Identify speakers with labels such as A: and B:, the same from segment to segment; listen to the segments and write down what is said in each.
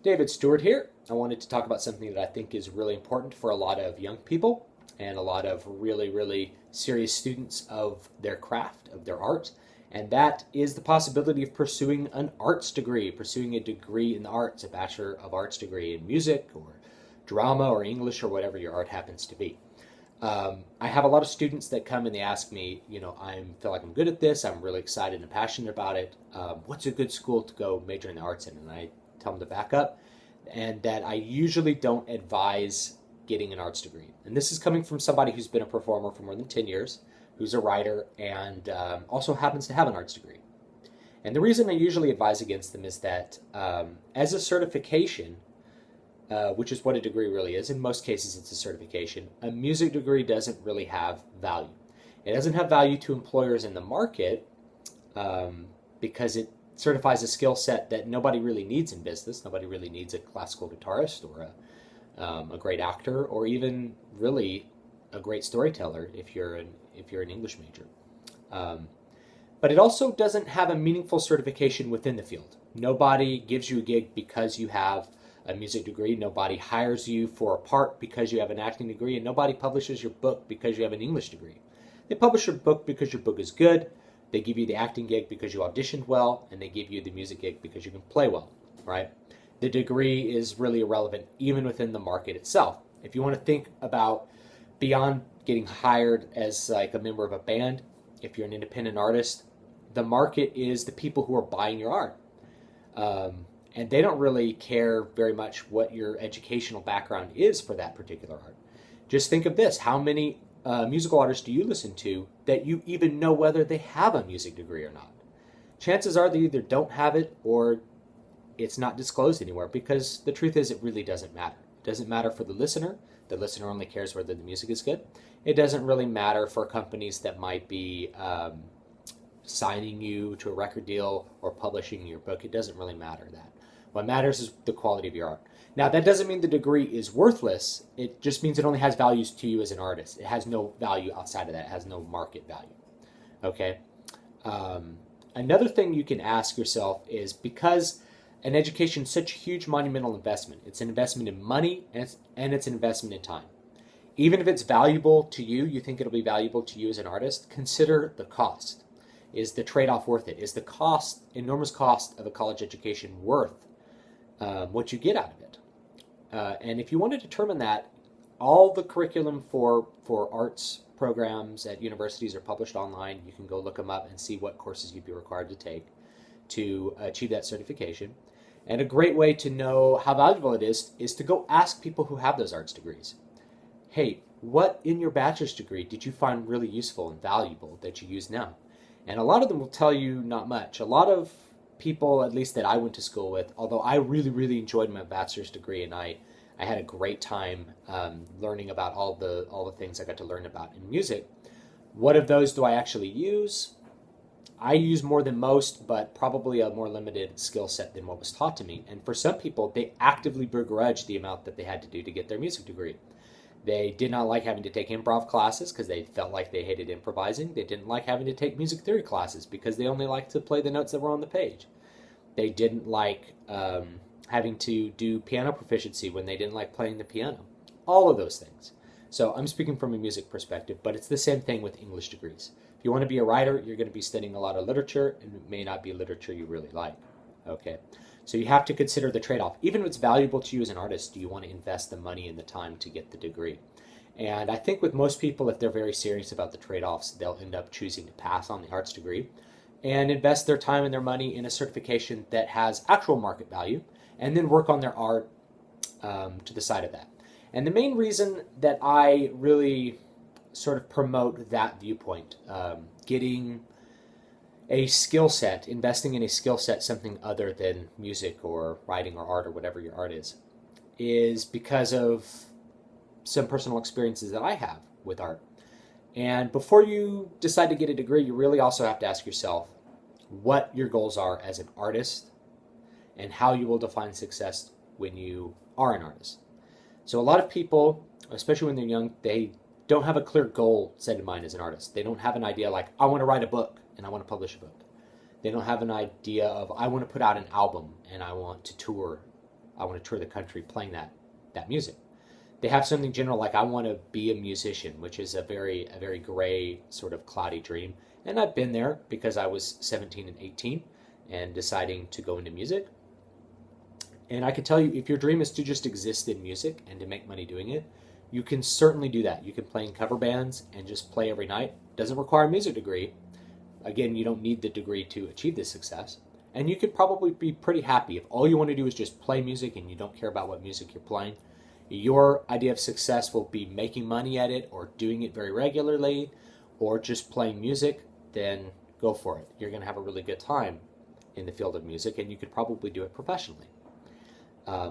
A: David Stewart here. I wanted to talk about something that I think is really important for a lot of young people and a lot of really serious students of their craft, of their art, and that is the possibility of pursuing an arts degree, pursuing a degree in the arts, a Bachelor of Arts degree in music or drama or English or whatever your art happens to be. I have a lot of students that come and they ask me, I feel like I'm good at this, I'm really excited and passionate about it. What's a good school to go major in the arts in? And I tell them to back up and that I usually don't advise getting an arts degree. And this is coming from somebody who's been a performer for more than 10 years, who's a writer, and also happens to have an arts degree. And the reason I usually advise against them is that as a certification, which is what a degree really is, in most cases it's a certification, a music degree doesn't really have value. It doesn't have value to employers in the market because it certifies a skill set that nobody really needs in business. Nobody really needs a classical guitarist or a great actor or even really a great storyteller if you're an English major. But it also doesn't have a meaningful certification within the field. Nobody gives you a gig because you have a music degree. Nobody hires you for a part because you have an acting degree, and nobody publishes your book because you have an English degree. They publish your book because your book is good. They give you the acting gig because you auditioned well, and they give you the music gig because you can play well, right? The degree is really irrelevant even within the market itself. If you want to think about beyond getting hired as like a member of a band, if you're an independent artist, the market is the people who are buying your art. And they don't really care very much what your educational background is for that particular art. Just think of this. How many musical artists do you listen to that you even know whether they have a music degree or not? Chances are they either don't have it or it's not disclosed anywhere, because the truth is it really doesn't matter. It doesn't matter for the listener. The listener only cares whether the music is good. It doesn't really matter for companies that might be signing you to a record deal or publishing your book. It doesn't really matter that. What matters is the quality of your art. Now, that doesn't mean the degree is worthless. It just means it only has values to you as an artist. It has no value outside of that. It has no market value. Okay? Another thing you can ask yourself is, because an education is such a huge monumental investment, it's an investment in money and it's an investment in time. Even if it's valuable to you, you think it'll be valuable to you as an artist, consider the cost. Is the trade-off worth it? Is the enormous cost of a college education worth what you get out of it? And if you want to determine that, all the curriculum for arts programs at universities are published online. You can go look them up and see what courses you'd be required to take to achieve that certification. And a great way to know how valuable it is to go ask people who have those arts degrees. Hey, what in your bachelor's degree did you find really useful and valuable that you use now? And a lot of them will tell you not much. A lot of people, at least that I went to school with, although I really enjoyed my bachelor's degree and I had a great time learning about all the things I got to learn about in music. What of those do I actually use? I use more than most, but probably a more limited skill set than what was taught to me. And for some people, they actively begrudge the amount that they had to do to get their music degree. They did not like having to take improv classes because they felt like they hated improvising. They didn't like having to take music theory classes because they only liked to play the notes that were on the page. They didn't like having to do piano proficiency when they didn't like playing the piano. All of those things. So I'm speaking from a music perspective, but it's the same thing with English degrees. If you want to be a writer, you're going to be studying a lot of literature, and it may not be literature you really like. Okay? So you have to consider the trade-off. Even if it's valuable to you as an artist, do you want to invest the money and the time to get the degree? And I think with most people, if they're very serious about the trade-offs, they'll end up choosing to pass on the arts degree and invest their time and their money in a certification that has actual market value, and then work on their art to the side of that. And the main reason that I really sort of promote that viewpoint, getting a skill set, investing in a skill set, something other than music or writing or art or whatever your art is because of some personal experiences that I have with art. And before you decide to get a degree, you really also have to ask yourself what your goals are as an artist and how you will define success when you are an artist. So a lot of people, especially when they're young, they don't have a clear goal set in mind as an artist. They don't have an idea like, I want to write a book and I want to publish a book. They don't have an idea of, I want to put out an album and I want to tour I want to tour the country playing that music. They have something general like I want to be a musician, which is a very gray sort of cloudy dream. And I've been there because I was 17 and 18 and deciding to go into music. And I can tell you, if your dream is to just exist in music and to make money doing it, you can certainly do that. You can play in cover bands and just play every night. Doesn't require a music degree. Again, you don't need the degree to achieve this success. And you could probably be pretty happy if all you want to do is just play music and you don't care about what music you're playing. Your idea of success will be making money at it or doing it very regularly or just playing music, then go for it. You're going to have a really good time in the field of music, and you could probably do it professionally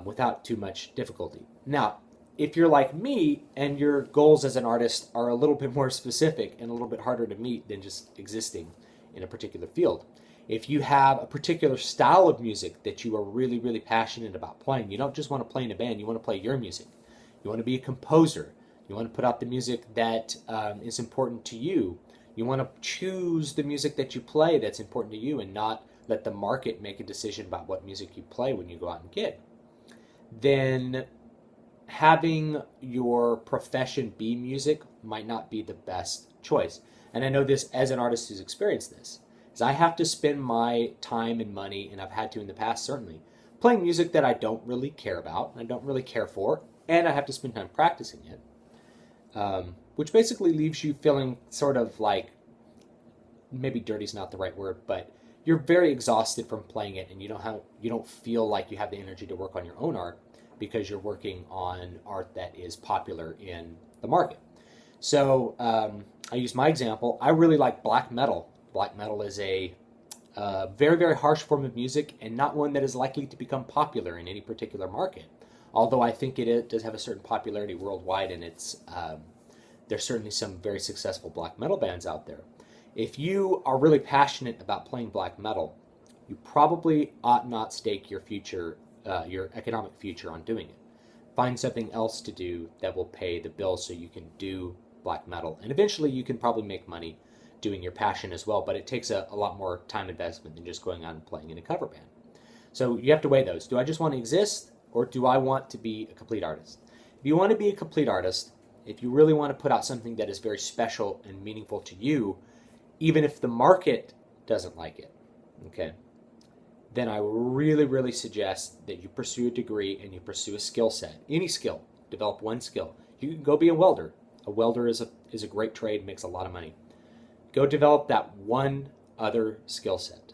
A: without too much difficulty. Now, if you're like me and your goals as an artist are a little bit more specific and a little bit harder to meet than just existing in a particular field, if you have a particular style of music that you are really passionate about playing, you don't just want to play in a band, you want to play your music. You want to be a composer. You want to put out the music that is important to you. You want to choose the music that you play that's important to you and not let the market make a decision about what music you play when you go out and gig. Then having your profession be music might not be the best choice. And I know this as an artist who's experienced this. Is I have to spend my time and money, and I've had to in the past certainly, playing music that I don't really care about, and I don't really care for, and I have to spend time practicing it, which basically leaves you feeling sort of like, maybe dirty is not the right word, but you're very exhausted from playing it, and you don't feel like you have the energy to work on your own art because you're working on art that is popular in the market. So I use my example. I really like black metal. Black metal is a very harsh form of music and not one that is likely to become popular in any particular market. Although I think it does have a certain popularity worldwide, and there's certainly some very successful black metal bands out there. If you are really passionate about playing black metal, you probably ought not stake your future, your economic future on doing it. Find something else to do that will pay the bills so you can do black metal. And eventually you can probably make money doing your passion as well, but it takes a lot more time investment than just going out and playing in a cover band. So you have to weigh those. Do I just want to exist, or do I want to be a complete artist? If you want to be a complete artist, if you really want to put out something that is very special and meaningful to you, even if the market doesn't like it, okay, then I really suggest that you pursue a degree and you pursue a skill set. Any skill. Develop one skill. You can go be a welder. A welder is a great trade, makes a lot of money. Go develop that one other skill set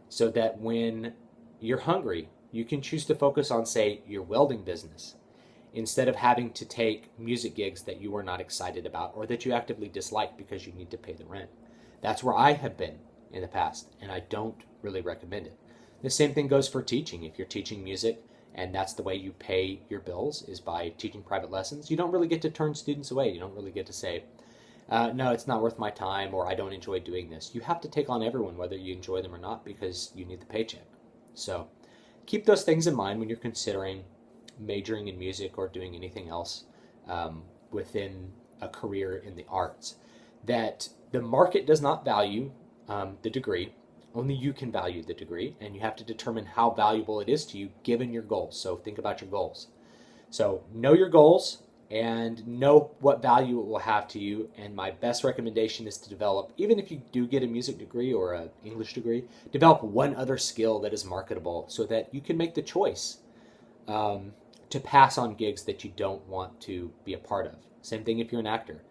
A: so that when you're hungry, you can choose to focus on, say, your welding business instead of having to take music gigs that you are not excited about or that you actively dislike because you need to pay the rent. That's where I have been in the past, and I don't really recommend it. The same thing goes for teaching. If you're teaching music and that's the way you pay your bills is by teaching private lessons, you don't really get to turn students away. You don't really get to say, no, it's not worth my time, or I don't enjoy doing this. You have to take on everyone, whether you enjoy them or not, because you need the paycheck. So keep those things in mind when you're considering majoring in music or doing anything else within a career in the arts. That the market does not value the degree. Only you can value the degree, and you have to determine how valuable it is to you given your goals. So think about your goals. So know your goals and know what value it will have to you. And my best recommendation is to develop, even if you do get a music degree or an English degree, develop one other skill that is marketable so that you can make the choice to pass on gigs that you don't want to be a part of. Same thing if you're an actor.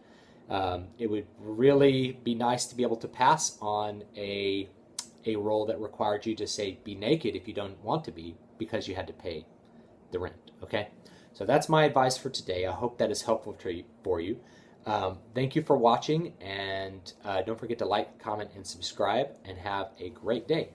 A: It would really be nice to be able to pass on a role that required you to, say, be naked if you don't want to be because you had to pay the rent, okay? So that's my advice for today. I hope that is helpful for you. Thank you for watching, and don't forget to like, comment, and subscribe, and have a great day.